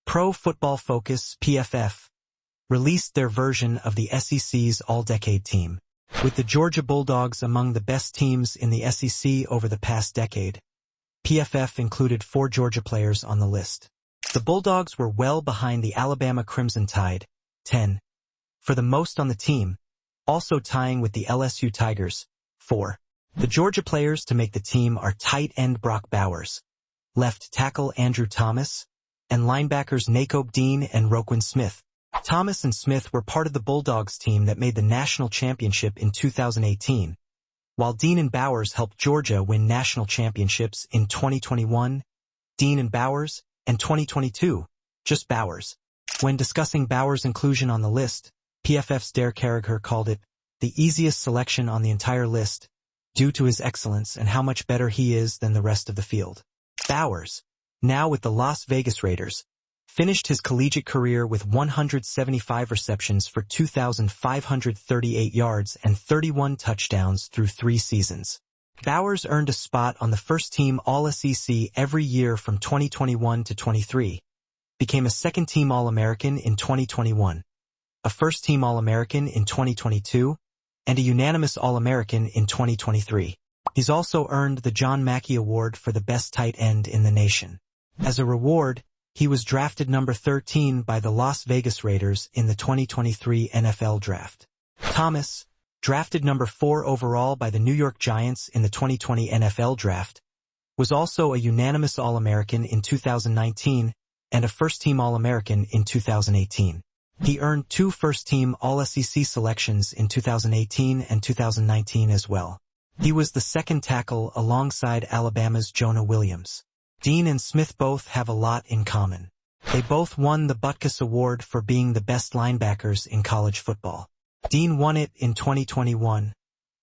Pro Football Focus (PFF) released their version of the SEC's All-Decade team. With the Georgia Bulldogs among the best teams in the SEC over the past decade, PFF included 4 Georgia players on the list. The Bulldogs were well behind the Alabama Crimson Tide, 10, for the most on the team, also tying with the LSU Tigers, 4. The Georgia players to make the team are tight end Brock Bowers, left tackle Andrew Thomas, and linebackers Nakobe Dean and Roquan Smith. Thomas and Smith were part of the Bulldogs team that made the national championship in 2018, while Dean and Bowers helped Georgia win national championships in 2021, Dean and Bowers, and 2022, just Bowers. When discussing Bowers' inclusion on the list, PFF's Derek Carragher called it the easiest selection on the entire list, due to his excellence and how much better he is than the rest of the field. Bowers, now with the Las Vegas Raiders, finished his collegiate career with 175 receptions for 2,538 yards and 31 touchdowns through 3 seasons. Bowers earned a spot on the first-team All-SEC every year from 2021 to 23, became a second-team All-American in 2021, a first-team All-American in 2022, and a unanimous All-American in 2023. He's also earned the John Mackey Award for the best tight end in the nation. As a reward, he was drafted number 13 by the Las Vegas Raiders in the 2023 NFL Draft. Thomas, drafted number 4 overall by the New York Giants in the 2020 NFL Draft, was also a unanimous All-American in 2019 and a first-team All-American in 2018. He earned 2 first-team All-SEC selections in 2018 and 2019 as well. He was the second tackle alongside Alabama's Jonah Williams. Dean and Smith both have a lot in common. They both won the Butkus Award for being the best linebackers in college football. Dean won it in 2021,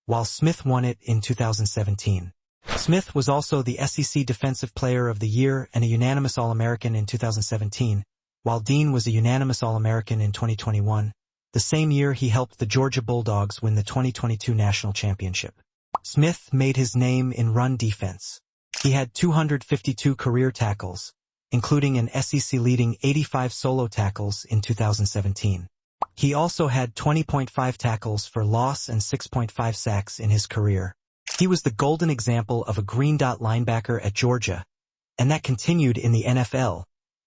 while Smith won it in 2017. Smith was also the SEC Defensive Player of the Year and a unanimous All-American in 2017, while Dean was a unanimous All-American in 2021, the same year he helped the Georgia Bulldogs win the 2022 national championship. Smith made his name in run defense. He had 252 career tackles, including an SEC-leading 85 solo tackles in 2017. He also had 20.5 tackles for loss and 6.5 sacks in his career. He was the golden example of a green dot linebacker at Georgia, and that continued in the NFL,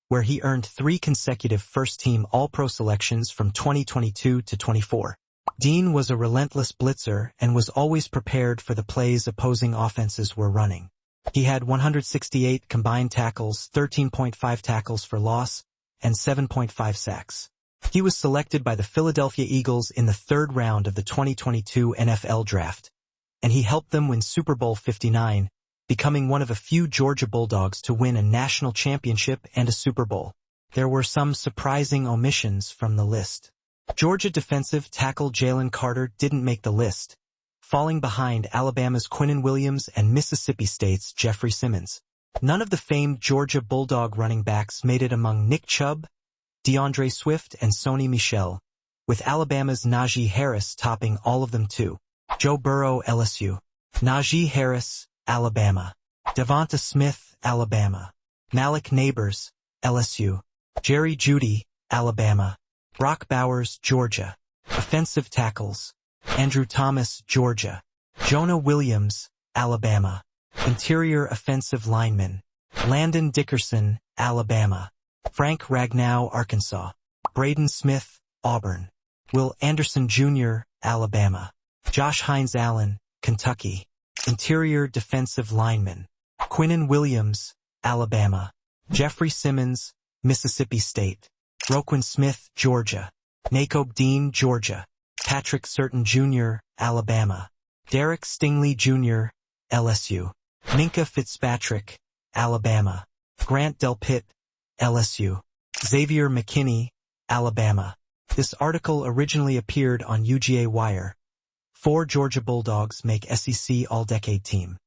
where he earned 3 consecutive first-team All-Pro selections from 2022 to 24. Dean was a relentless blitzer and was always prepared for the plays opposing offenses were running. He had 168 combined tackles, 13.5 tackles for loss, and 7.5 sacks. He was selected by the Philadelphia Eagles in the 3rd round of the 2022 NFL Draft, and he helped them win Super Bowl 59, becoming one of a few Georgia Bulldogs to win a national championship and a Super Bowl. There were some surprising omissions from the list. Georgia defensive tackle Jalen Carter didn't make the list, falling behind Alabama's Quinnen Williams and Mississippi State's Jeffrey Simmons. None of the famed Georgia Bulldog running backs made it among Nick Chubb, DeAndre Swift, and Sony Michel, with Alabama's Najee Harris topping all of them too. Joe Burrow, LSU. Najee Harris, Alabama. Devonta Smith, Alabama. Malik Neighbors, LSU. Jerry Jeudy, Alabama. Brock Bowers, Georgia. Offensive tackles. Andrew Thomas, Georgia. Jonah Williams, Alabama. Interior offensive lineman. Landon Dickerson, Alabama. Frank Ragnow, Arkansas. Braden Smith, Auburn. Will Anderson Jr., Alabama. Josh Hines Allen, Kentucky. Interior defensive lineman. Quinnen Williams, Alabama. Jeffrey Simmons, Mississippi State. Roquan Smith, Georgia. Nakobe Dean, Georgia. Patrick Surtain Jr., Alabama. Derek Stingley Jr., LSU. Minka Fitzpatrick, Alabama. Grant Delpit, LSU. Xavier McKinney, Alabama. This article originally appeared on UGA Wire. 4 Georgia Bulldogs make SEC All-Decade team.